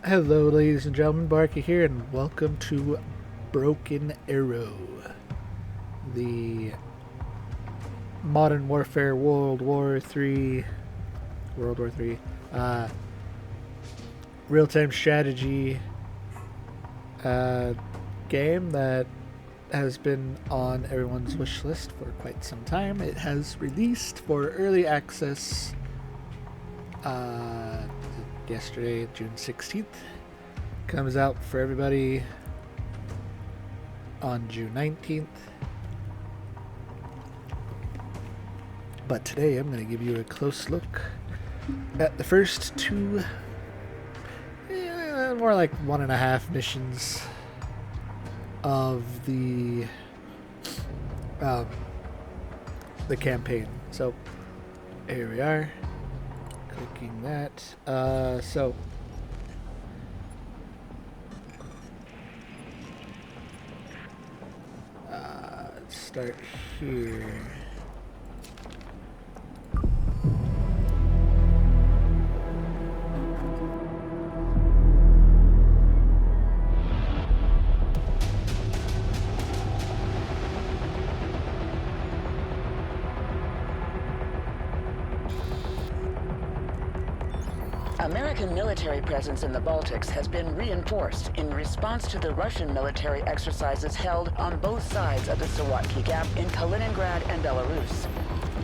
Hello, ladies and gentlemen, Barky here, and welcome to Broken Arrow, the Modern Warfare World War III, real-time strategy game that has been on everyone's wish list for quite some time. It has released for early access yesterday, June 16th. Comes out for everybody on June 19th. But today I'm going to give you a close look at the first two, more like 1.5 missions of the campaign. So here we are. Clicking that. Let's start here. American military presence in the Baltics has been reinforced in response to the Russian military exercises held on both sides of the Sawatki Gap in Kaliningrad and Belarus.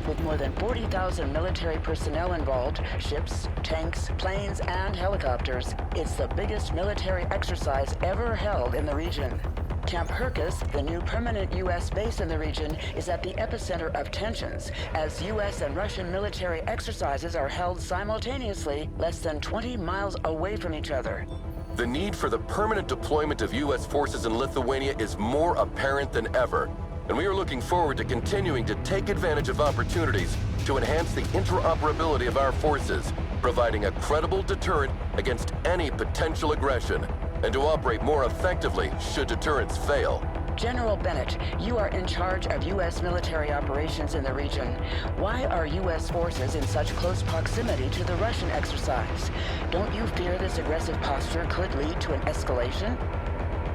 With more than 40,000 military personnel involved, ships, tanks, planes, and helicopters, it's the biggest military exercise ever held in the region. Camp Hercus, the new permanent U.S. base in the region, is at the epicenter of tensions as U.S. and Russian military exercises are held simultaneously less than 20 miles away from each other. The need for the permanent deployment of U.S. forces in Lithuania is more apparent than ever, and we are looking forward to continuing to take advantage of opportunities to enhance the interoperability of our forces, providing a credible deterrent against any potential aggression, and to operate more effectively should deterrents fail. General Bennett, you are in charge of U.S. military operations in the region. Why are U.S. forces in such close proximity to the Russian exercise? Don't you fear this aggressive posture could lead to an escalation?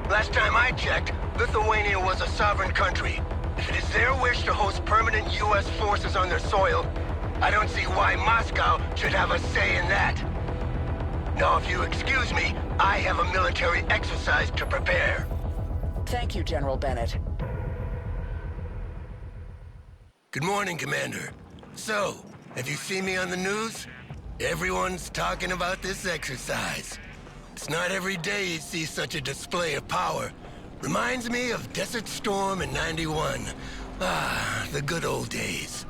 Last time I checked, Lithuania was a sovereign country. If it is their wish to host permanent U.S. forces on their soil, I don't see why Moscow should have a say in that. Now, if you excuse me, I have a military exercise to prepare. Thank you, General Bennett. Good morning, Commander. So, have you seen me on the news? Everyone's talking about this exercise. It's not every day you see such a display of power. Reminds me of Desert Storm in '91. Ah, the good old days.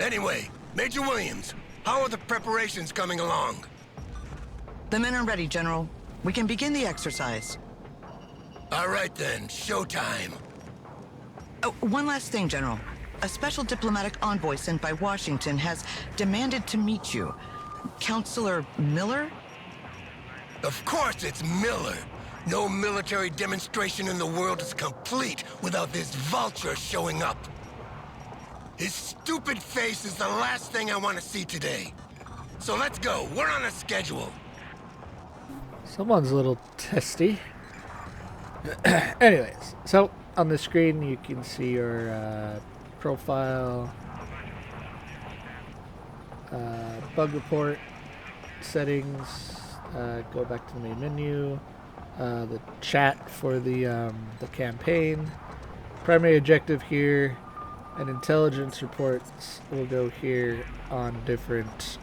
Anyway, Major Williams, how are the preparations coming along? The men are ready, General. We can begin the exercise. All right then, showtime. Oh, one last thing, General. A special diplomatic envoy sent by Washington has demanded to meet you. Counselor Miller? Of course it's Miller. No military demonstration in the world is complete without this vulture showing up. His stupid face is the last thing I want to see today. So let's go. We're on a schedule. Someone's a little testy. Anyways, so on the screen you can see your profile, bug report, settings, go back to the main menu, the chat for the campaign, primary objective here, and intelligence reports will go here on different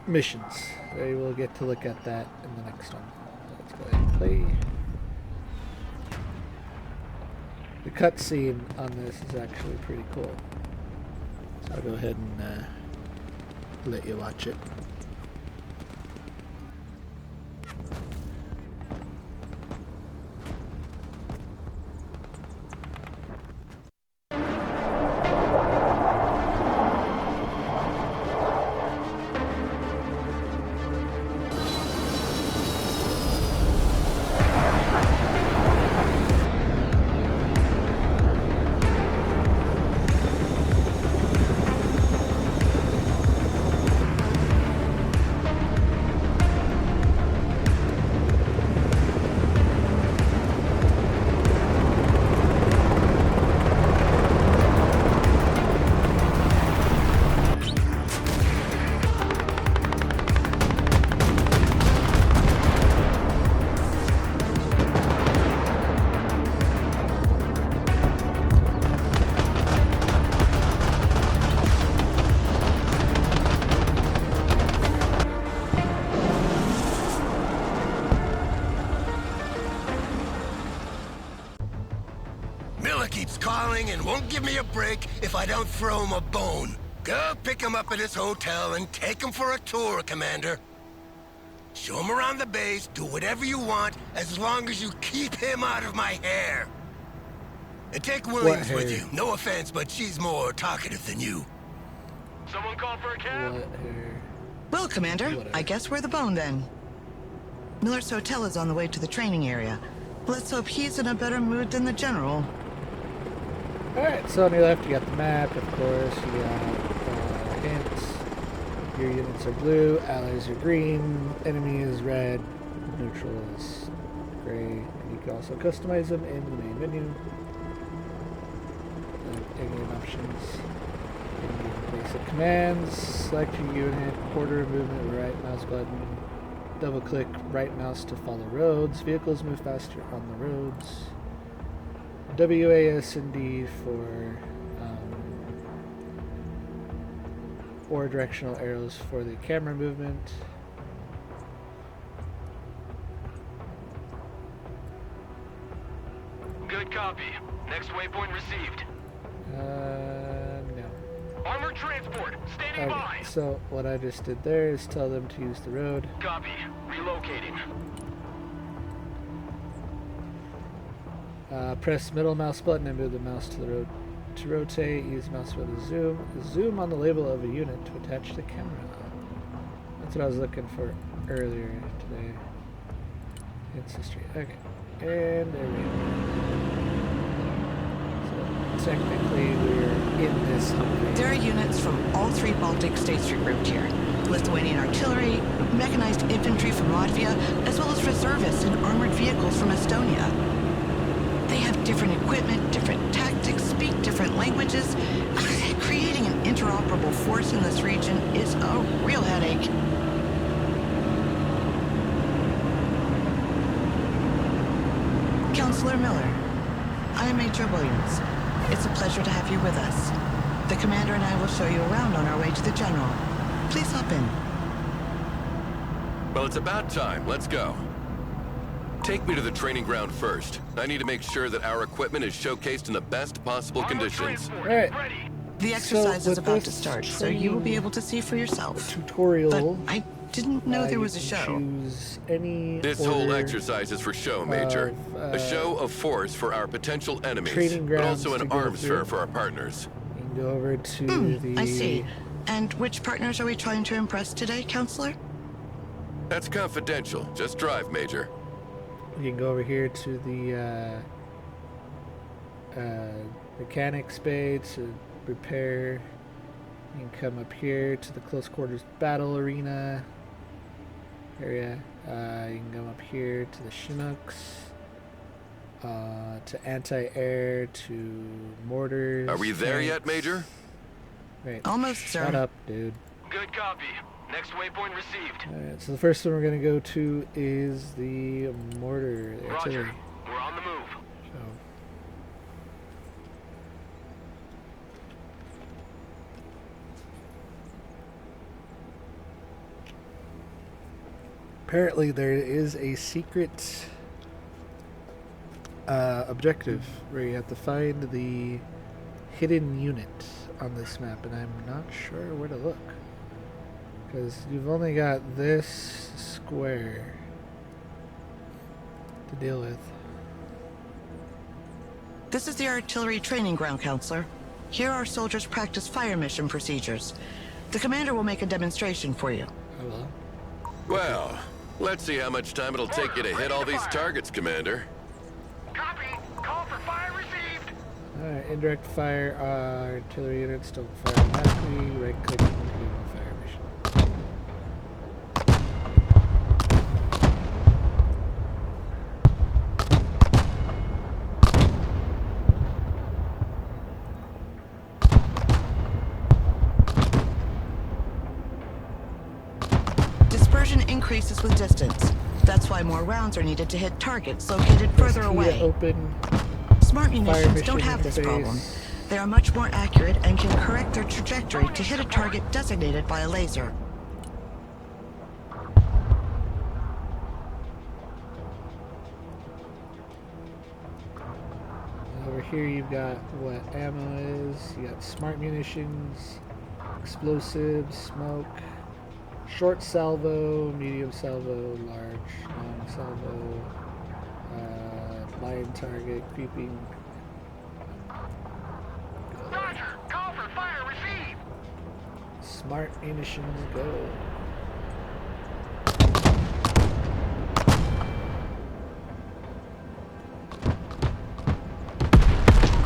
missions. So you will get to look at that in the next one. Let's go ahead and play. The cutscene on this is actually pretty cool. So I'll go ahead and let you watch it. won't give me a break if I don't throw him a bone. Go pick him up at his hotel and take him for a tour, Commander. Show him around the base, do whatever you want, as long as you keep him out of my hair. And take Williams with you. No offense, but she's more talkative than you. Someone call for a cab? What hair? Well, Commander, Whatever. I guess we're the bone then. Miller's hotel is on the way to the training area. Let's hope he's in a better mood than the General. Alright, so on your left you got the map, of course. You got hints. Your units are blue, allies are green, enemy is red, neutral is gray. And you can also customize them in the main menu. In-game options. In-game basic commands. Select your unit, order movement with right mouse button. Double click right mouse to follow roads. Vehicles move faster on the roads. WAS and D for or directional arrows for the camera movement. Good copy. Next waypoint received. No. Armored transport, standing by. Okay, so what I just did there is tell them to use the road. Copy. Relocating. Press middle mouse button and move the mouse to the road. To rotate, use mouse button to zoom. Zoom on the label of a unit to attach the camera. That's what I was looking for earlier today. It's history. Okay. And there we go. So technically we're in this Humvee. There are units from all three Baltic states regrouped here. Lithuanian artillery, mechanized infantry from Latvia, as well as reservists and armored vehicles from Estonia. They have different equipment, different tactics, speak different languages. Creating an interoperable force in this region is a real headache. Counselor Miller, I am Major Williams. It's a pleasure to have you with us. The Commander and I will show you around on our way to the General. Please hop in. Well, it's about time. Let's go. Take me to the training ground first. I need to make sure that our equipment is showcased in the best possible conditions. Right. Ready. The exercise is with about to this start, so you will be able to see for yourself. Tutorial. But I didn't know there was a you show. can choose any This whole order exercise is for show, Major. of, A show of force for our potential enemies, training but also grounds an to go arms through. fair for our partners. You can go over to the. I see. And which partners are we trying to impress today, Counselor? That's confidential. Just drive, Major. You can go over here to the mechanics bay to repair. You can come up here to the close quarters battle arena area. You can go up here to the Chinooks, to anti-air, to mortars. Are we there yet, tanks. Major? Wait, Almost, sir. shut up, dude. Good copy. Next waypoint received. Alright, so the first one we're going to go to is the mortar, the artillery. Roger. We're on the move. So. Apparently there is a secret objective where you have to find the hidden unit on this map, and I'm not sure where to look. Because you've only got this square to deal with. This is the artillery training ground, Counselor. Here our soldiers practice fire mission procedures. The Commander will make a demonstration for you. Oh well. Well, let's see how much time it'll take you to hit all these targets, Commander. Copy. Call for fire received. Alright, indirect fire artillery units don't fire automatically. Right click to begin the fire mission. Dispersion increases with distance. That's why more rounds are needed to hit targets located Press further T to away. open. Smart munitions mission don't have this interface. problem. They are much more accurate and can correct their trajectory to hit a target designated by a laser. Over here you've got what ammo is. You got smart munitions, explosives, smoke, short salvo, medium salvo, large, long salvo, blind target, creeping. Roger. Call for fire received. Smart munitions, go.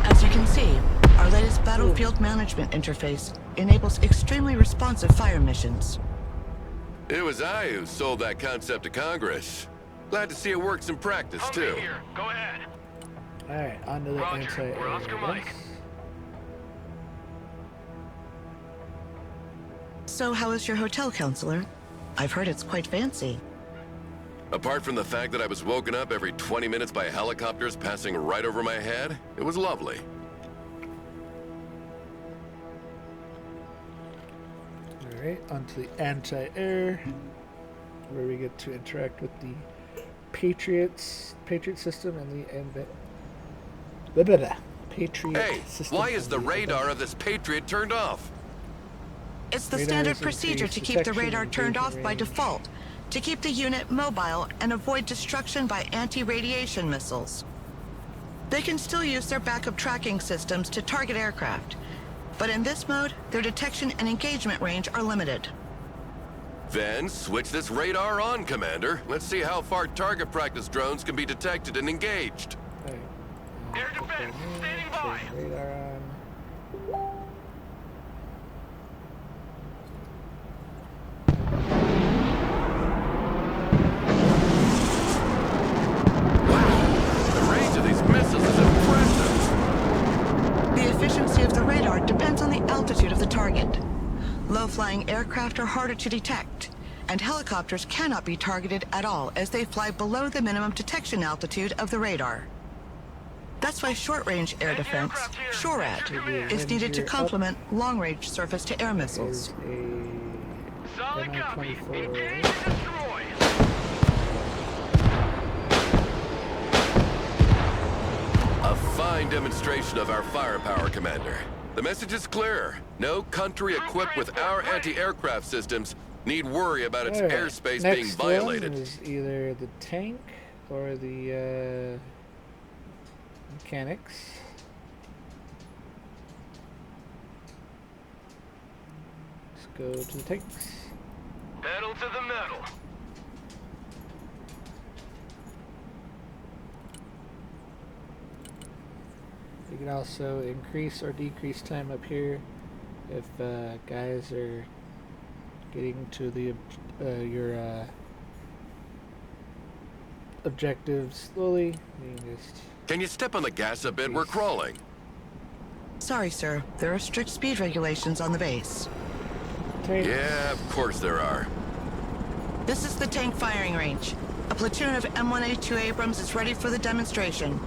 As you can see, our latest battlefield management interface enables extremely responsive fire missions. It was I who sold that concept to Congress. Glad to see it works in practice, too. Humvee here. Go ahead. Alright, on to the Roger, anti-air. we're Oscar Mike. So how is your hotel, counselor? I've heard it's quite fancy. Apart from the fact that I was woken up every 20 minutes by helicopters passing right over my head, it was lovely. Alright, onto the anti-air, where we get to interact with the Patriot system and the Patriot Hey, system. why is and the radar of this Patriot turned off? It's the Radars standard procedure increase to keep the detection radar and turned engagement off by range. default, to keep the unit mobile and avoid destruction by anti-radiation missiles. They can still use their backup tracking systems to target aircraft, but in this mode, their detection and engagement range are limited. Then switch this radar on, Commander. Let's see how far target practice drones can be detected and engaged. Alright, Air defense, standing by. turn radar on. The range of these missiles is impressive. The efficiency of the radar depends on the altitude of the target. Low-flying aircraft are harder to detect, and helicopters cannot be targeted at all as they fly below the minimum detection altitude of the radar. That's why short-range air defense, SHORAD, is needed to complement long-range surface-to-air missiles. Is a Solid copy. MI-24. Engage and destroy. A fine demonstration of our firepower, Commander. The message is clear. No country equipped with our anti-aircraft systems need worry about its Alright, airspace next being violated. one is either the tank or the mechanics. Let's go to the tanks. Pedal to the metal. You can also increase or decrease time up here if guys are getting to the your objectives slowly. You can just Can you step on the gas a bit? We're crawling. Sorry, sir. There are strict speed regulations on the base. tank. Yeah, of course there are. This is the tank firing range. A platoon of M1A2 Abrams is ready for the demonstration.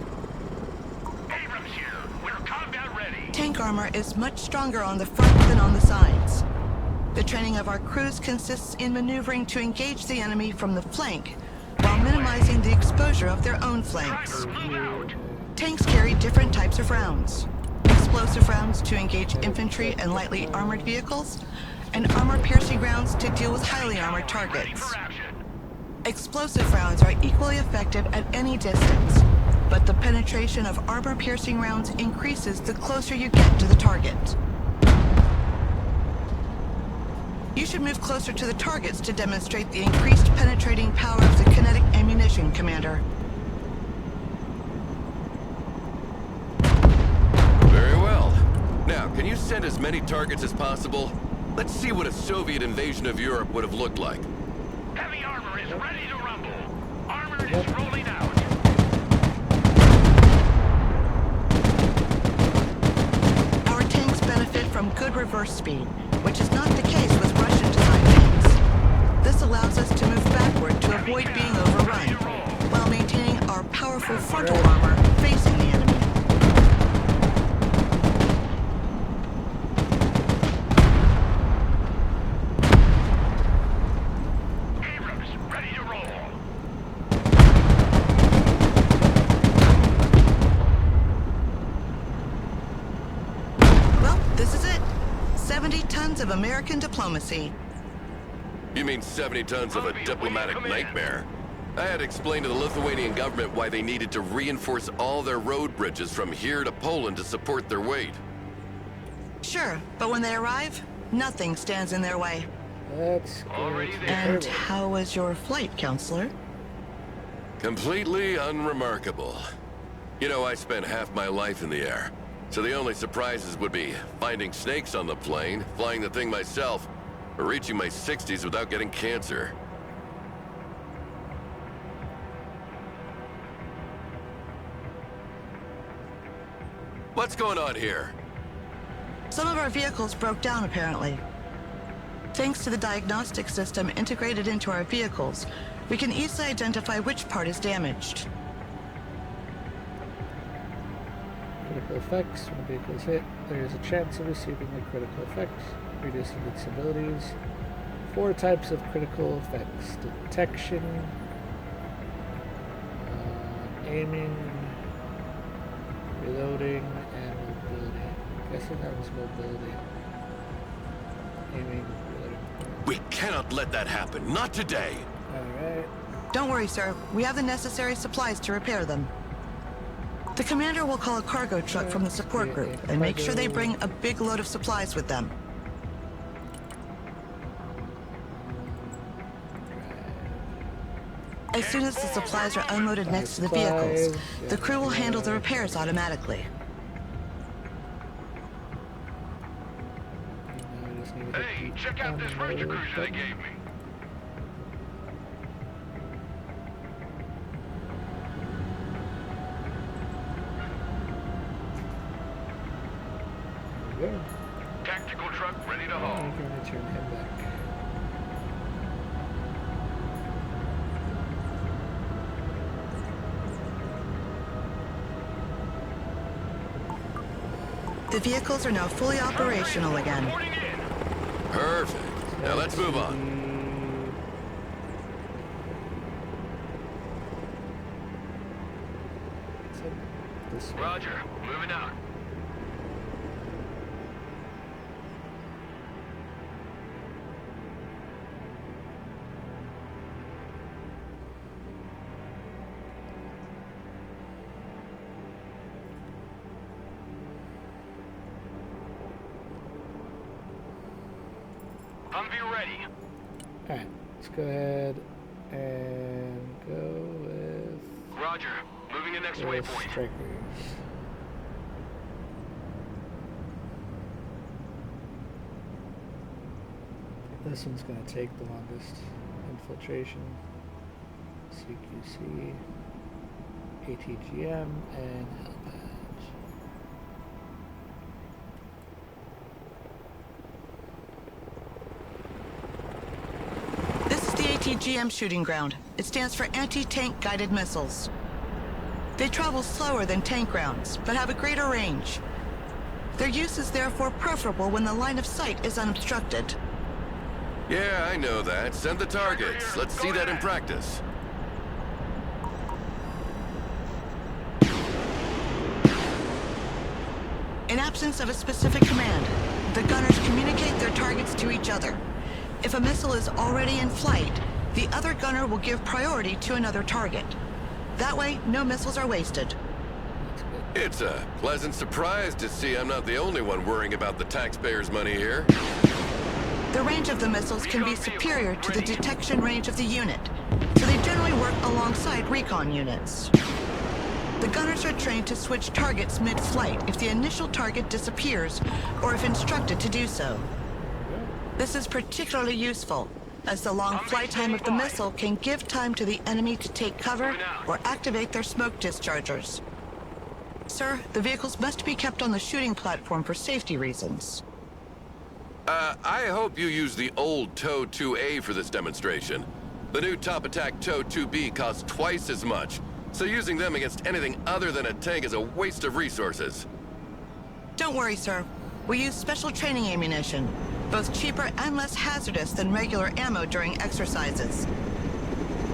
Abrams here. We're combat ready. Tank armor is much stronger on the front than on the sides. The training of our crews consists in maneuvering to engage the enemy from the flank, while minimizing the exposure of their own flanks. Move out. Tanks carry different types of rounds. Explosive rounds to engage infantry and lightly armored vehicles, and armor-piercing rounds to deal with highly armored Ready targets. for action. Explosive rounds are equally effective at any distance, but the penetration of armor-piercing rounds increases the closer you get to the target. You should move closer to the targets to demonstrate the increased penetrating power of the kinetic ammunition, Commander. Very well. Now, can you send as many targets as possible? Let's see what a Soviet invasion of Europe would have looked like. Heavy armor is ready to rumble. Armor is rolling out. Our tanks benefit from good reverse speed, which is not the case with Russian-designed tanks. This allows us to move backward to avoid being overrun, while maintaining our powerful frontal armor facing the enemy. Abrams, ready to roll. of American diplomacy. You mean 70 tons of a diplomatic nightmare? I had explained to the Lithuanian government why they needed to reinforce all their road bridges from here to Poland to support their weight. Sure, but when they arrive, nothing stands in their way. Let's go Already to there. And Poland. how was your flight, Counselor? Completely unremarkable. You know, I spent half my life in the air, so the only surprises would be finding snakes on the plane, flying the thing myself, or reaching my 60s without getting cancer. What's going on here? Some of our vehicles broke down, apparently. Thanks to the diagnostic system integrated into our vehicles, we can easily identify which part is damaged. Critical effects. When a vehicle is hit, there is a chance of receiving a critical effect, reducing its abilities. 4 types of critical effects: detection, aiming, reloading, and mobility. I'm guessing that was mobility. Aiming, reloading. We cannot let that happen. Not today. Alright. Don't worry, sir. We have the necessary supplies to repair them. The commander will call a cargo truck from the support group and make sure they bring a big load of supplies with them. As soon as the supplies are unloaded next to the vehicles, the crew will handle the repairs automatically. Now we just need to hit Hey, the check out this Ranger unload Cruiser they button. gave me. There we go. Tactical truck ready to I'm haul. going to turn him back. The vehicles are now fully operational again. Reporting in. Perfect. Now let's move on. This way. Roger. Moving out. Humvee ready. Alright, let's go ahead and go with Roger. Moving to next the waypoint. strikers. This one's going to take the longest. Infiltration, CQC, ATGM, and Helipad. This is the ATGM shooting ground. It stands for Anti-Tank Guided Missiles. They travel slower than tank rounds, but have a greater range. Their use is therefore preferable when the line of sight is unobstructed. Yeah, I know that. Send the targets. Let's see that in practice. In absence of a specific command, the gunners communicate their targets to each other. If a missile is already in flight, the other gunner will give priority to another target. That way, no missiles are wasted. It's a pleasant surprise to see I'm not the only one worrying about the taxpayers' money here. The range of the missiles can be superior to the detection range of the unit, so they generally work alongside recon units. The gunners are trained to switch targets mid-flight if the initial target disappears or if instructed to do so. This is particularly useful, as the long flight time of the missile can give time to the enemy to take cover or activate their smoke dischargers. Sir, the vehicles must be kept on the shooting platform for safety reasons. I hope you use the old TOW 2A for this demonstration. The new Top Attack TOW 2B costs twice as much, so using them against anything other than a tank is a waste of resources. Don't worry, sir. We use special training ammunition, both cheaper and less hazardous than regular ammo during exercises.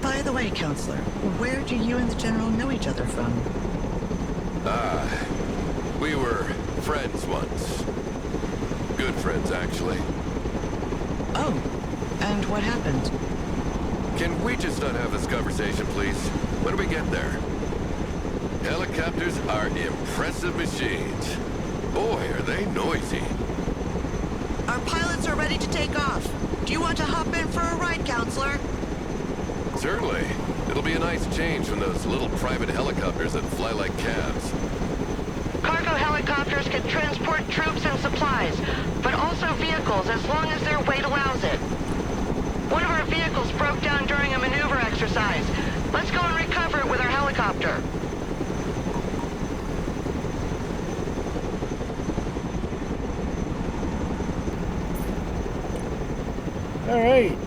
By the way, Counselor, where do you and the General know each other from? We were friends once. Good friends, actually. Oh, and what happened? Can we just not have this conversation, please? When do we get there? Helicopters are impressive machines. Boy, are they noisy. Our pilots are ready to take off. Do you want to hop in for a ride, Counselor? Certainly. It'll be a nice change from those little private helicopters that fly like cabs. Cargo helicopters can transport troops and supplies, but also vehicles as long as their weight allows it. One of our vehicles broke down during a maneuver exercise. Let's go and recover it with our helicopter. All right.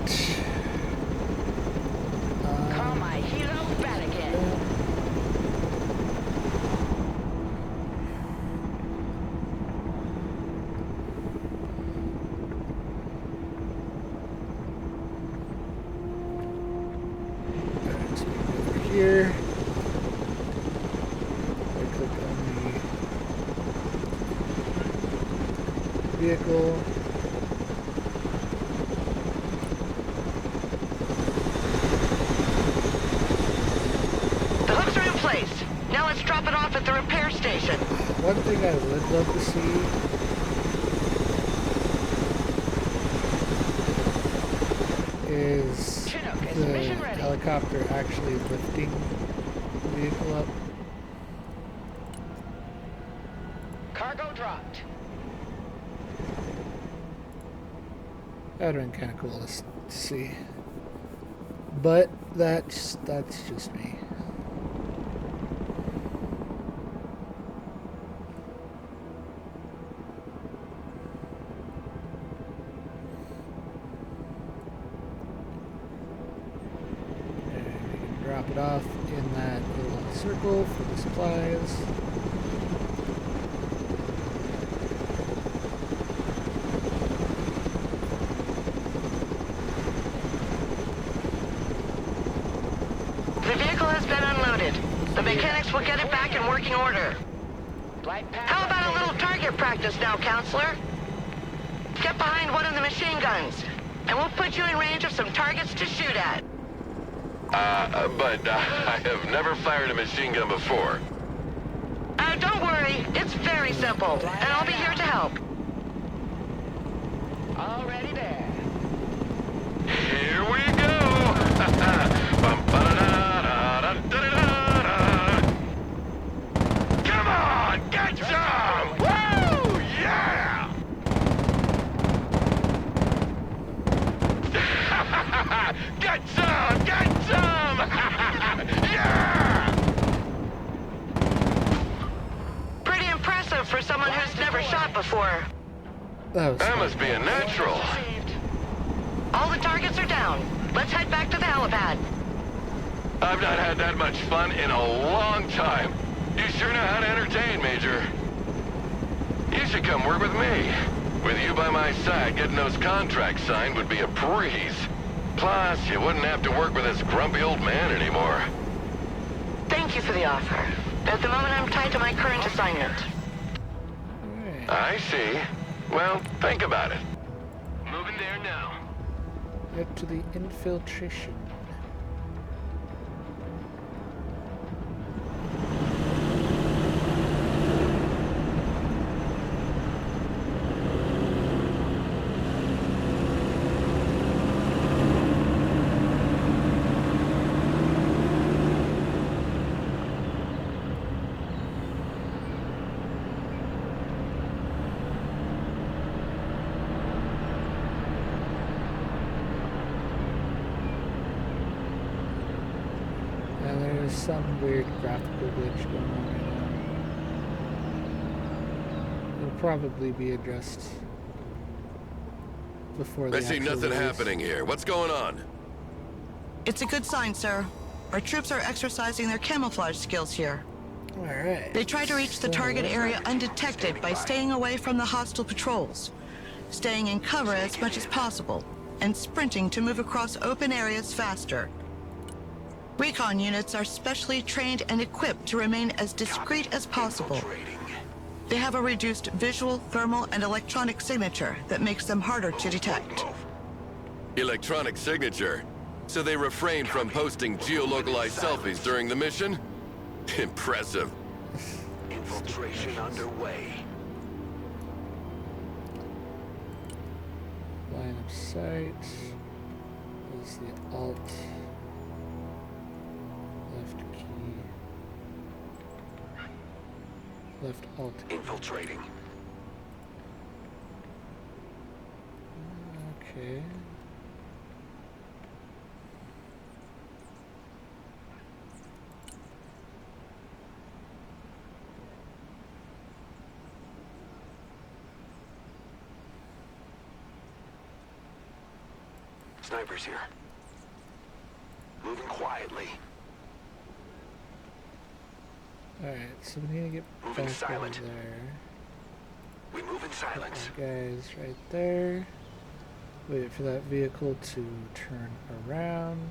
Call my hero back again. Let's move over here. I click on the vehicle. The hooks are in place. Now let's drop it off at the repair station. One thing I would love to see is Chinook is the mission ready. helicopter actually lifting the vehicle up. Cargo dropped. That would have been kind of cool to see. But that's just me. And we can drop it off in that little circle for the supplies. The vehicle has been unloaded. The mechanics will get it back in working order. Flight path How about a updated. little target practice now, Counselor? Get behind one of the machine guns, and we'll put you in range of some targets to shoot at. But I have never fired a machine gun before. Don't worry, it's very simple, and I'll be here to help. Already there. Here we go! Bum-ba-da-da-da-da-da-da-da. Come on, get some! Woo! Yeah! Get some! Get some! Yeah! Pretty impressive for someone who's never shot before. That That must be a natural. All the targets are down. Let's head back to the helipad. I've not had that much fun in a long time. You sure know how to entertain, Major. You should come work with me. With you by my side, getting those contracts signed would be a breeze. Plus, you wouldn't have to work with this grumpy old man anymore. Thank you for the offer. At the moment, I'm tied to my current assignment. Alright. I see. Well, think about it. Moving there now. Head to the infiltration. And there's some weird graphical glitch going on right now. It'll probably be addressed before the I see actual nothing release. happening here. What's going on? It's a good sign, sir. Our troops are exercising their camouflage skills here. Alright. They try to reach the target area undetected by staying away from the hostile patrols, staying in cover as much as possible, and sprinting to move across open areas faster. Recon units are specially trained and equipped to remain as discreet as possible. They have a reduced visual, thermal, and electronic signature that makes them harder to detect. Electronic signature. So they refrained from posting geolocalized selfies during the mission? Impressive. Infiltration underway. Line of sight. Is the alt. Left key. Left alt key. Infiltrating. Okay. Snipers here. Moving quietly. Alright, so we need to get Moving back silent. over there. We move in silence. Guys, right there. Wait for that vehicle to turn around.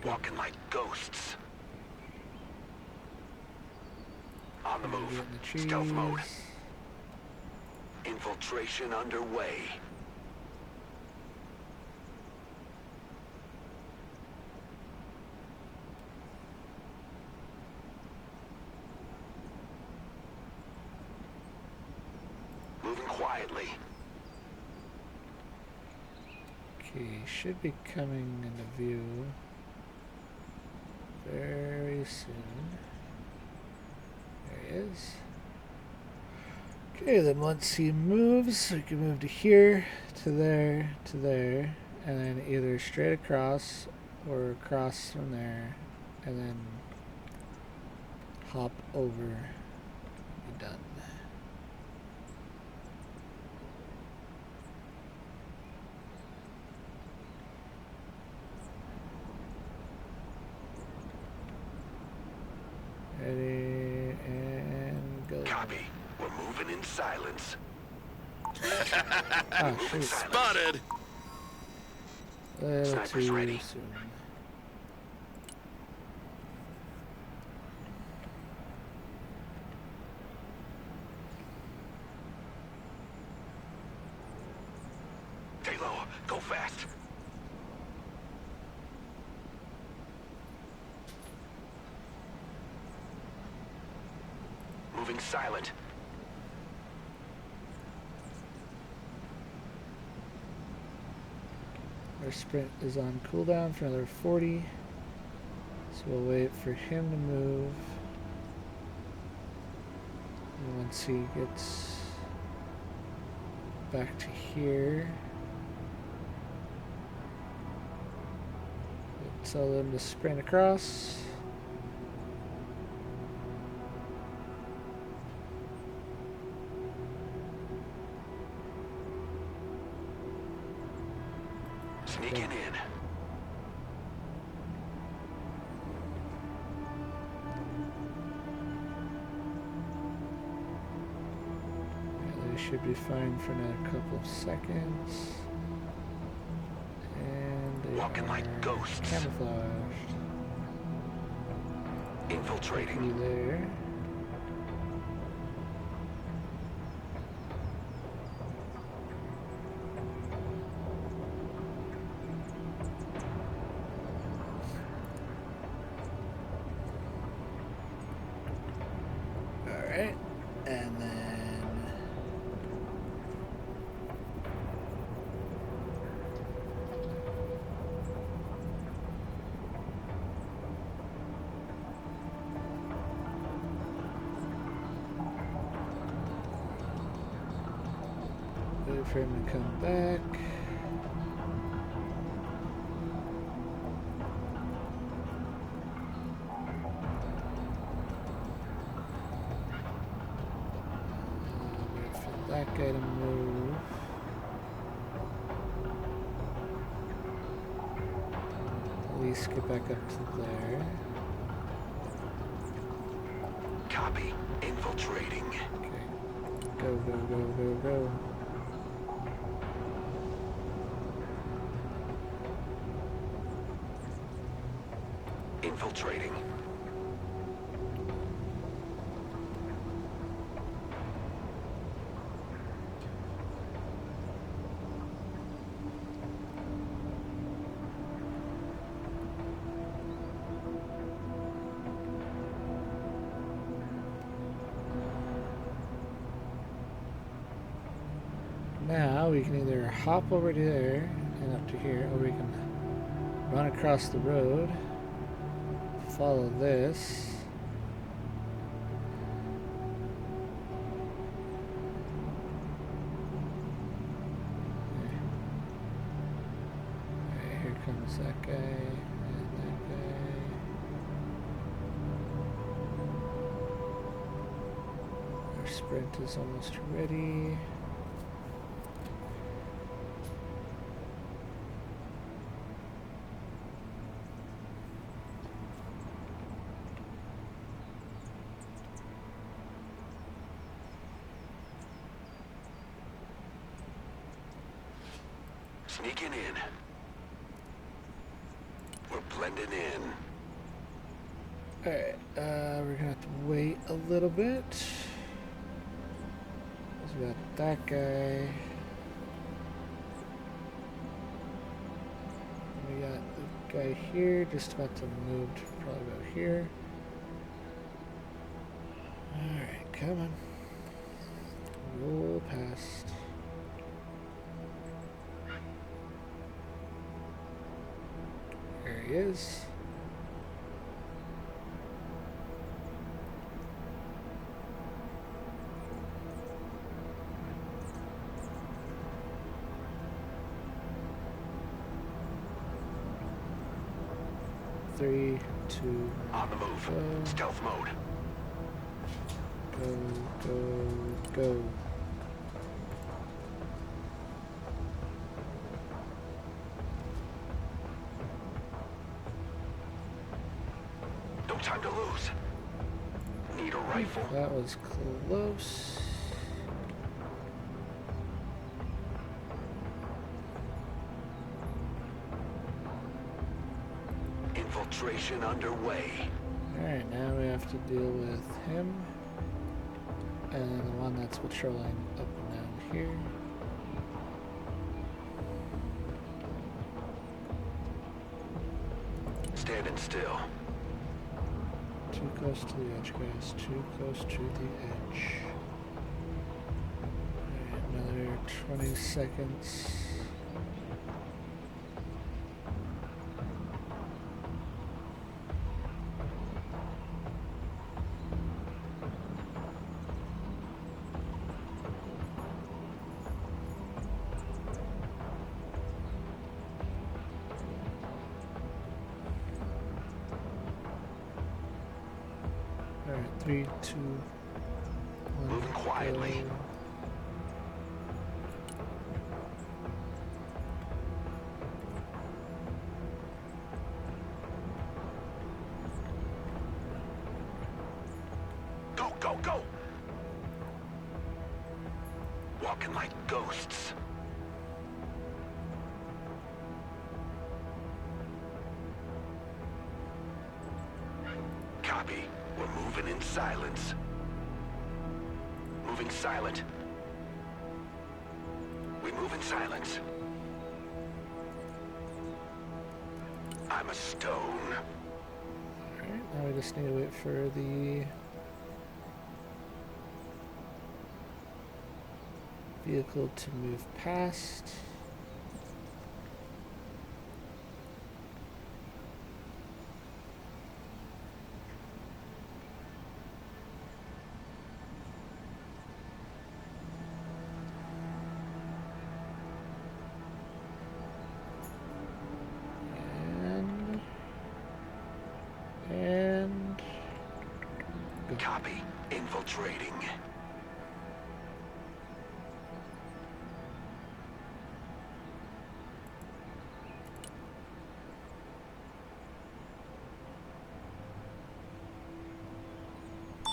Walking like ghosts. On the Get move. in the Stealth mode. trees. Infiltration underway. Moving quietly. Okay, should be coming into view very soon. There he is. Okay, then once he moves, we can move to here, to there, and then either straight across or across from there, and then hop over. Be done. Ready, and go. Copy. We're moving in silence. Ah, shoot. Spotted! Little Snipers too ready. soon. Stay low. Go fast. Moving silent. Our sprint is on cooldown for another 40. So we'll wait for him to move. And once he gets back to here, we'll tell them to sprint across. Sneaking in. Yeah, they should be fine for another couple of seconds. And they Walking like are ghosts. camouflaged. Infiltrating. You there? Alright, and then wait for him to come back. Wait for that guy to move. At least get back up to there. Copy. Infiltrating. Okay. Go, go, go, go, go. infiltrating. Now we can either hop over there and up to here, or we can run across the road, follow this. Okay, here comes that guy and that guy. Our sprint is almost ready. Sneaking in. We're blending in. Alright, we're gonna have to wait a little bit. We got that guy. We got the guy here, just about to move to probably about here. Alright, come on. Roll past. There he is. Three, two, On the move. go, Stealth mode. go. No time to lose. Need a rifle. That was close. Infiltration underway. Alright, now we have to deal with him. And then the one that's patrolling up and down here. Standing still. Too close to the edge, guys. Too close to the edge. Alright, another 20 seconds. Alright, 3, 2, 1. Moving quietly. Go, go, go! Walking like ghosts. Copy. We're moving in silence. Moving silent. We move in silence. I'm a stone. Alright, now we just need to wait for the vehicle to move past. And go. Copy. Infiltrating.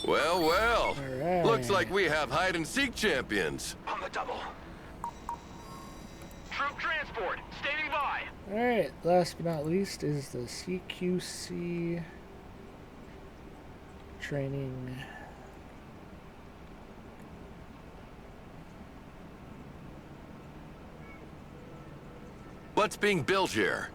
Well, well. All right. Looks like we have hide-and-seek champions. On the double. Troop transport, standing by. Alright, last but not least is the CQC training. What's being built here?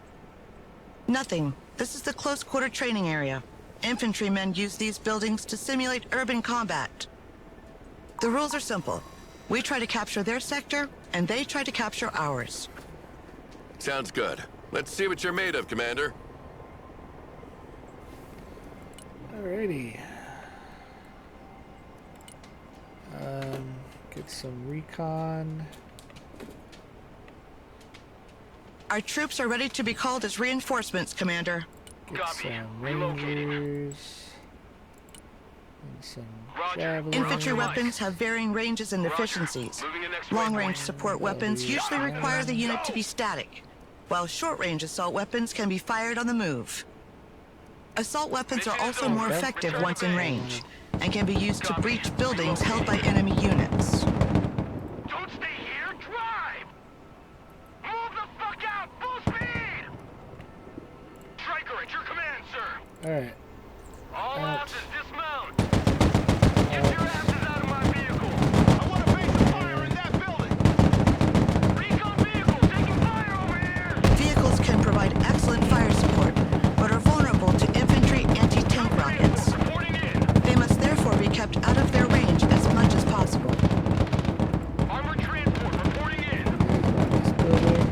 Nothing. This is the close quarter training area. Infantrymen use these buildings to simulate urban combat. The rules are simple. We try to capture their sector, and they try to capture ours. Sounds good. Let's see what you're made of, Commander. Alrighty. Get some recon. Our troops are ready to be called as reinforcements, Commander. Get Copy. some Relocating. rangers. And some Roger. javelins. Infantry weapons have varying ranges and efficiencies. Moving to next Long-range waypoint. support weapons usually require the unit to be static, while short-range assault weapons can be fired on the move. Assault weapons are also more effective once in range, and can be used to breach buildings held by enemy units. Don't stay here. Drive. Move the fuck out. Full speed. Striker, at your command, sir. Alright. All Out. asses dismount. Get your asses out of my vehicle. I want a base of fire in that building. Recon vehicle taking fire over here. Vehicles can provide excellent fire support, but are vulnerable to infantry anti-tank rockets. Reporting in. They must therefore be kept out of their range as much as possible. Armored transport reporting in. This building.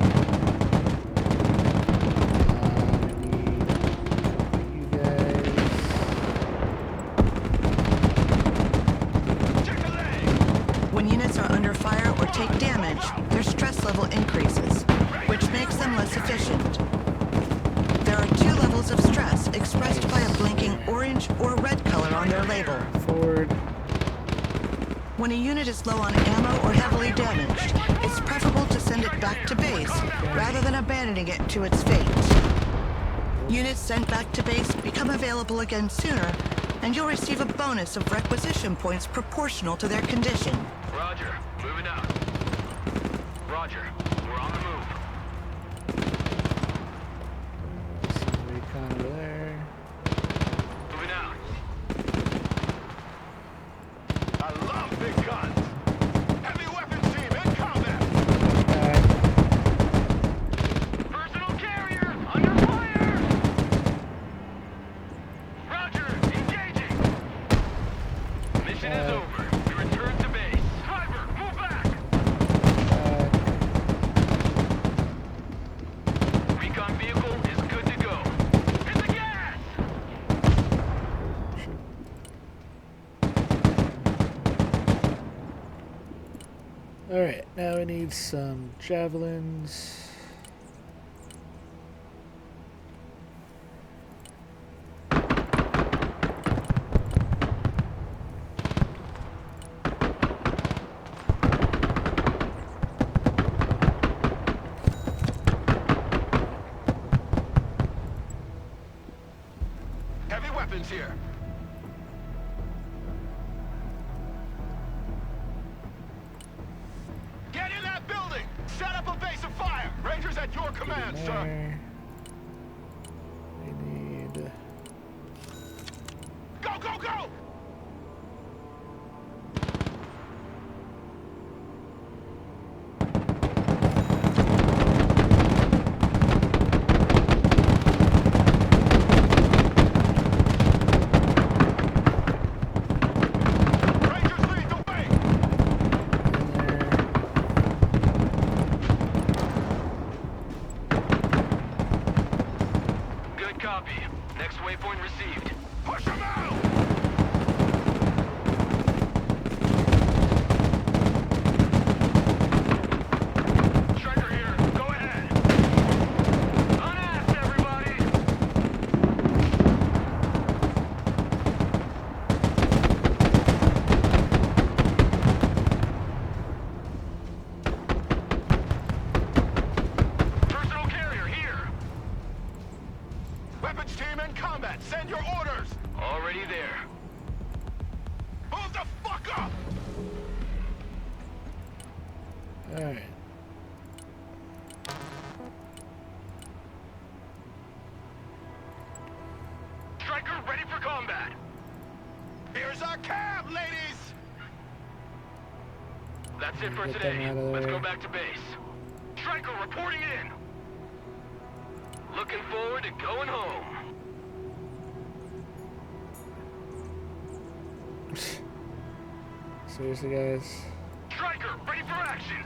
We need you guys. Check a leg. When units are under fire or take damage, their stress level increases, which makes them less efficient. There are 2 levels of stress expressed by a blinking orange or red color on their label. Forward. When a unit is low on ammo or heavily damaged, it's preferable to send it back to base rather than abandoning it to its fate. Units sent back to base become available again sooner, and you'll receive a bonus of requisition points proportional to their condition. Roger. Moving out. Roger. We're on the move. Some recon over there. Moving out. I love big guns. Heavy weapons team in combat. Alright. Personal carrier under fire. Roger. Engaging. Mission is over. We return to base. Driver, move back. Recon vehicle is good to go. Hit the gas. Alright, now we need some javelins. Heavy weapons here. Get in that building! Set up a base of fire! Rangers at your command, sir! There. We need. Go, go, go! Rangers lead the way! Good copy. Next waypoint received. Push them out! Striker here. Go ahead. Unasked, everybody! Personal carrier here. Weapons team in combat. Send your orders. Already there. Move the fuck up! Alright. Striker ready for combat. That's it for Get them today. out of Let's there. go back to base. Striker reporting in. Looking forward to going home. Seriously, guys. Striker, ready for action.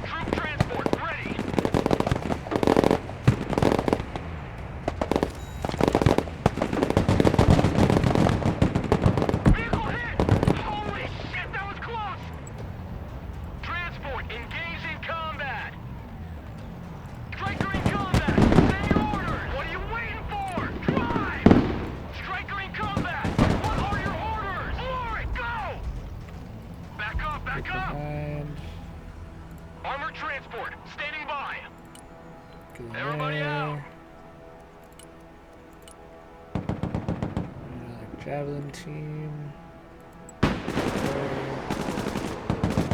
Troop transport ready. Vehicle hit! Holy shit, that was close! Transport engaged in combat. Striker in combat! Send your orders! What are you waiting for? Drive! Striker in combat! What are your orders? For it, go! Back up, back up! Behind. Armored transport, standing by. Get in Everybody there. out. Another javelin team.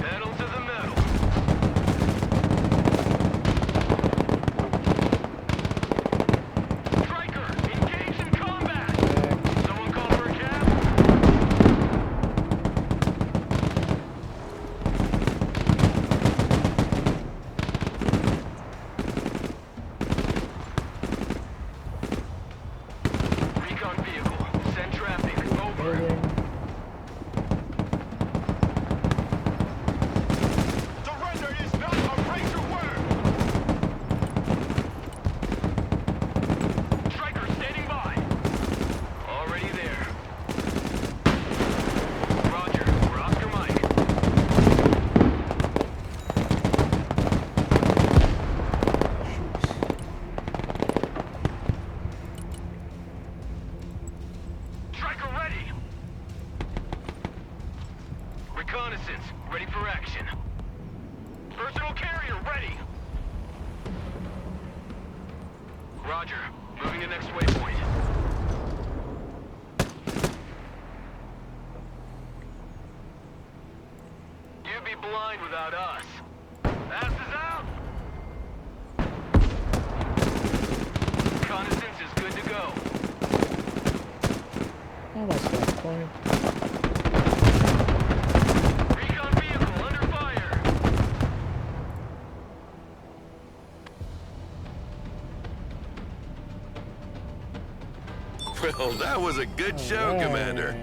Pedal to the metal. Striker, engaged in combat. Someone call for a cab? Recon vehicle, send traffic, over. Building. Surrender is not a razor word! Striker standing by. Already there. Roger, we're Oscar Mike. Striker ready. Reconnaissance, ready for action. Personal carrier ready. Roger, moving to next waypoint. You'd be blind without us. Passes out. Reconnaissance is good to go. Almost got the point. Recon vehicle under fire. Well, that was a good show, Alright. Commander.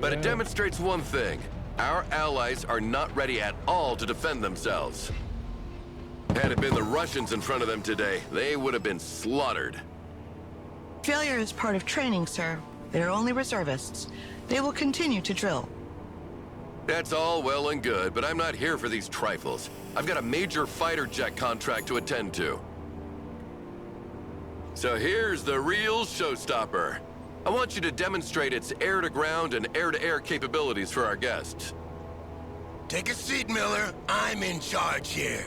But it Yeah. demonstrates one thing. Our allies are not ready at all to defend themselves. Had it been the Russians in front of them today, they would have been slaughtered. Failure is part of training, sir. They're only reservists. They will continue to drill. That's all well and good, but I'm not here for these trifles. I've got a major fighter jet contract to attend to. So here's the real showstopper. I want you to demonstrate its air-to-ground and air-to-air capabilities for our guests. Take a seat, Miller. I'm in charge here.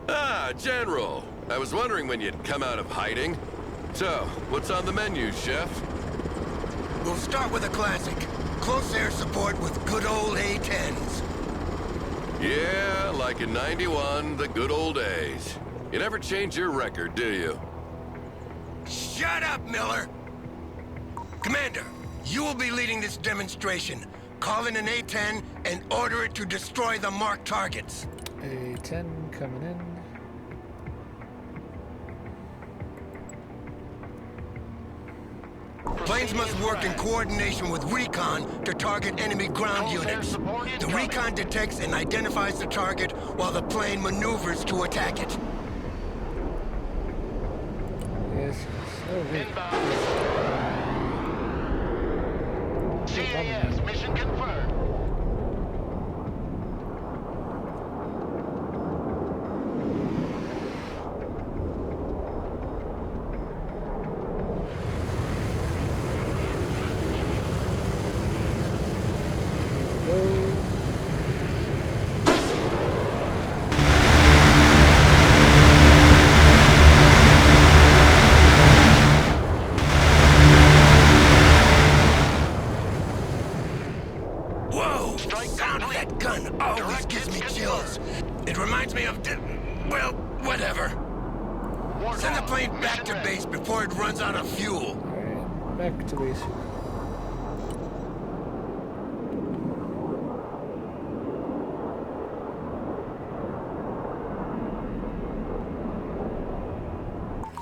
Ah, General. I was wondering when you'd come out of hiding. So, what's on the menu, Chef? We'll start with a classic. Close air support with good old A-10s. Yeah, like in '91, the good old days. You never change your record, do you? Shut up, Miller! Commander, you will be leading this demonstration. Call in an A-10 and order it to destroy the marked targets. A-10 coming in. Planes must work in coordination with recon to target enemy ground units. The recon detects and identifies the target while the plane maneuvers to attack it. Yes. Oh, wait. CAS, mission confirmed. Whoa! Sound of that gun always gives me chills. It reminds me of... well, whatever. Send the plane back to base before it runs out of fuel. Alright, back to base.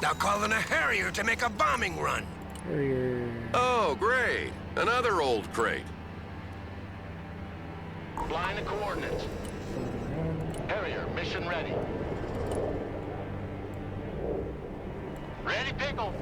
Now call in a Harrier to make a bombing run. Harrier. Oh, great. Another old crate. Flying the coordinates. Harrier, mission ready. Ready, Pickle.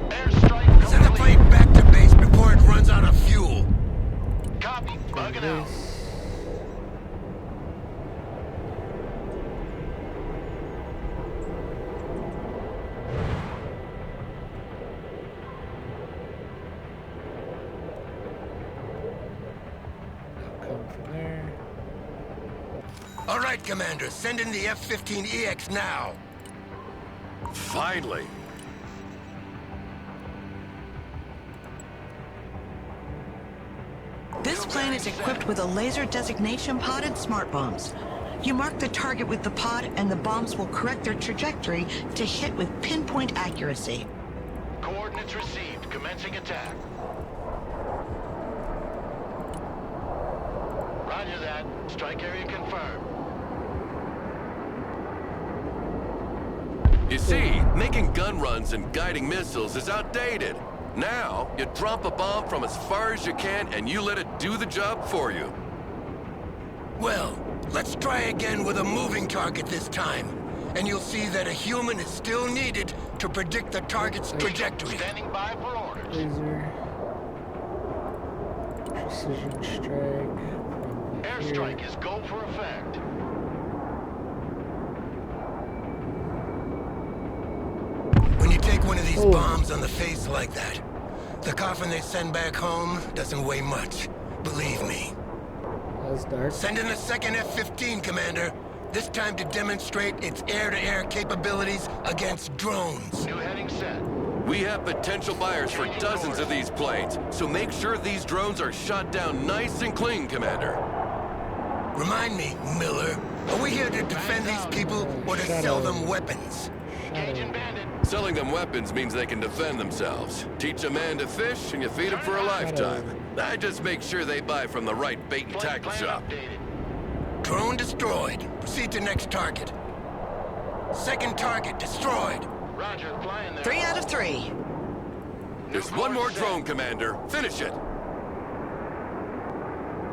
Airstrike. Send the plane back to base before it runs out of fuel. Copy. Bugging out. Base. Come from there. All right, Commander, send in the F-15EX now. Finally. This plane is equipped with a laser designation pod and smart bombs. You mark the target with the pod, and the bombs will correct their trajectory to hit with pinpoint accuracy. Coordinates received. Commencing attack. Roger that. Strike area confirmed. You see, making gun runs and guiding missiles is outdated. Now, you drop a bomb from as far as you can and you let it do the job for you. Well, let's try again with a moving target this time. And you'll see that a human is still needed to predict the target's trajectory. Standing by for orders. Laser. Precision strike. Airstrike is go for effect. When you take one of these Oh. bombs on the face like that, the coffin they send back home doesn't weigh much. Believe me. That was dark. Send in a second F-15, Commander. This time to demonstrate its air-to-air capabilities against drones. New heading set. We have potential buyers for dozens of these planes, so make sure these drones are shot down nice and clean, Commander. Remind me, Miller, are we here to defend these people or to sell them weapons? Engaging bandit. Selling them weapons means they can defend themselves. Teach a man to fish and you feed him for a lifetime. I just make sure they buy from the right bait and tackle Plan shop. updated. Drone destroyed. Proceed to next target. Second target destroyed. Roger, flying there. 3 out of 3. There's one more drone, Commander. Finish it.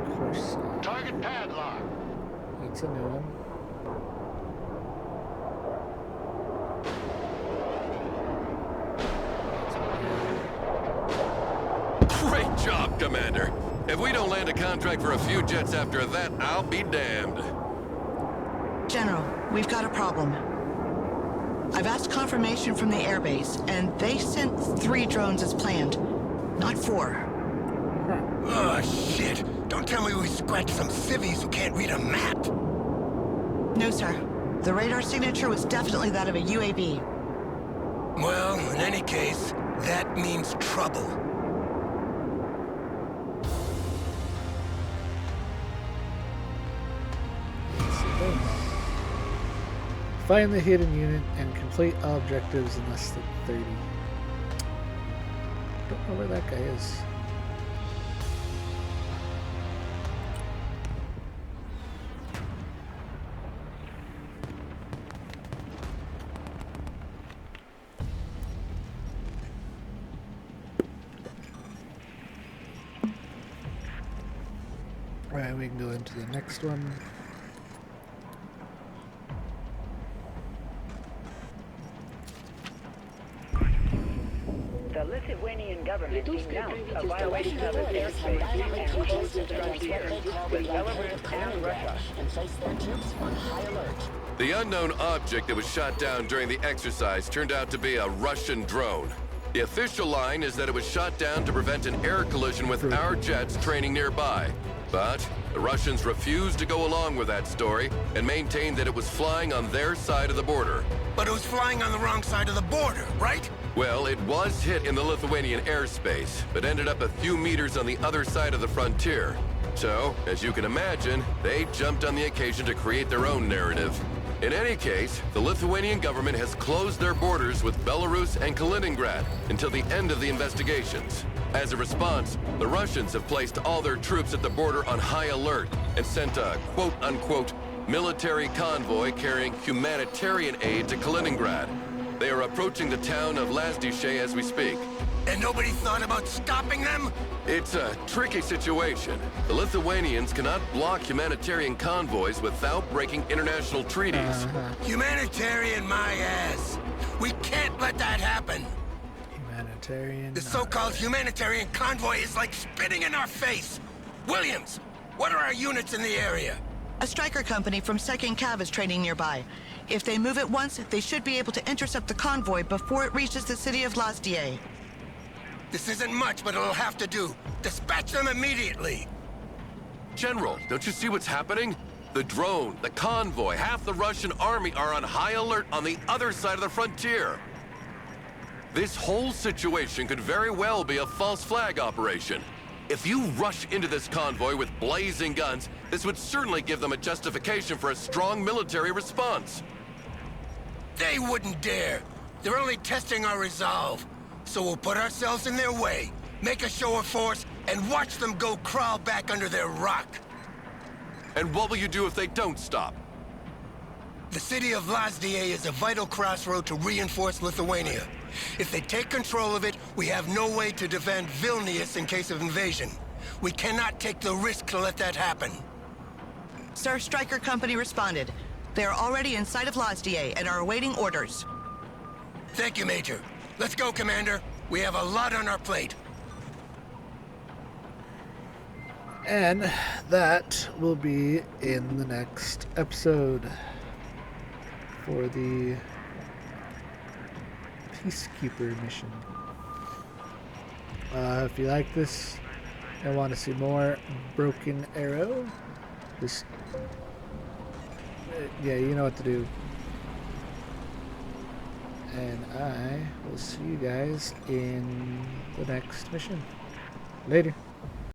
Of course. Target padlock. That's a new one. Great job, Commander. If we don't land a contract for a few jets after that, I'll be damned. General, we've got a problem. I've asked confirmation from the airbase, and they sent 3 drones as planned, not 4. Oh, shit. Don't tell me we scratched some civvies who can't read a map. No, sir. The radar signature was definitely that of a UAV. Well, in any case, that means trouble. Find the hidden unit and complete all objectives in less than 30. Don't know where that guy is. Alright, we can go into the next one. The Lithuanian government denounced a violation of its airspace and closed its frontier with Belarus and Russia. And place their troops on high alert. The unknown object that was shot down during the exercise turned out to be a Russian drone. The official line is that it was shot down to prevent an air collision with our jets training nearby. But The Russians refused to go along with that story and maintained that it was flying on their side of the border. But it was flying on the wrong side of the border, right? Well, it was hit in the Lithuanian airspace, but ended up a few meters on the other side of the frontier. So, as you can imagine, they jumped on the occasion to create their own narrative. In any case, the Lithuanian government has closed their borders with Belarus and Kaliningrad until the end of the investigations. As a response, the Russians have placed all their troops at the border on high alert and sent a quote-unquote military convoy carrying humanitarian aid to Kaliningrad. They are approaching the town of Lazdishe as we speak. And nobody thought about stopping them? It's a tricky situation. The Lithuanians cannot block humanitarian convoys without breaking international treaties. Humanitarian my ass. We can't let that happen. Humanitarian. The so-called humanitarian convoy is like spitting in our face. Williams, what are our units in the area? A striker company from 2nd Cav is training nearby. If they move at once, they should be able to intercept the convoy before it reaches the city of Lazdie. This isn't much, but it'll have to do. Dispatch them immediately. General, don't you see what's happening? The drone, the convoy, half the Russian army are on high alert on the other side of the frontier. This whole situation could very well be a false flag operation. If you rush into this convoy with blazing guns, this would certainly give them a justification for a strong military response. They wouldn't dare. They're only testing our resolve. So we'll put ourselves in their way, make a show of force, and watch them go crawl back under their rock. And what will you do if they don't stop? The city of Lazdie is a vital crossroad to reinforce Lithuania. If they take control of it, we have no way to defend Vilnius in case of invasion. We cannot take the risk to let that happen. Sir, Striker Company responded. They are already in sight of Lazdie and are awaiting orders. Thank you, Major. Let's go, Commander. We have a lot on our plate. And that will be in the next episode for the Peacekeeper mission. If you like this and want to see more Broken Arrow, just yeah, you know what to do. And I will see you guys in the next mission. Later.